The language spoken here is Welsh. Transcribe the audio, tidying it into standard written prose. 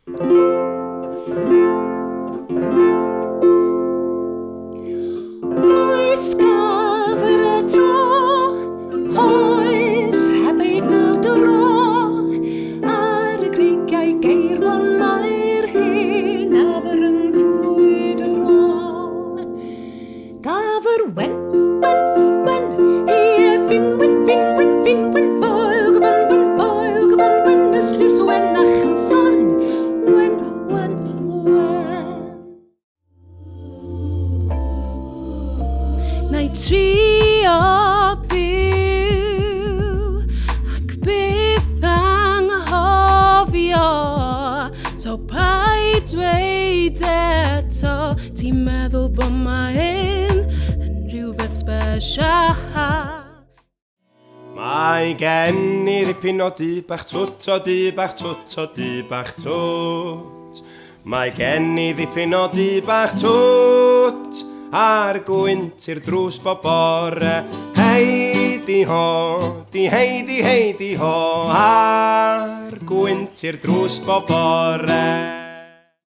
Oes gafr eto, oes heb ei galdro, ar y grigiau geirfon mae'r hen afr yn grwydro. Gafr wen, hi e fin, foel gyfan, yslis wen ach yn ffon, wen. Nai trio byw ac byth anghofio, so paid dweud eto ti'n meddwl bod mae hyn yn rhywbeth special. Mae gen i ddipyn o du bach twt. Mae gen i ddipyn o du bach twt, ar gwynt i'r drws bob bore. Heidi ho, ar gwynt i'r drws bob bore.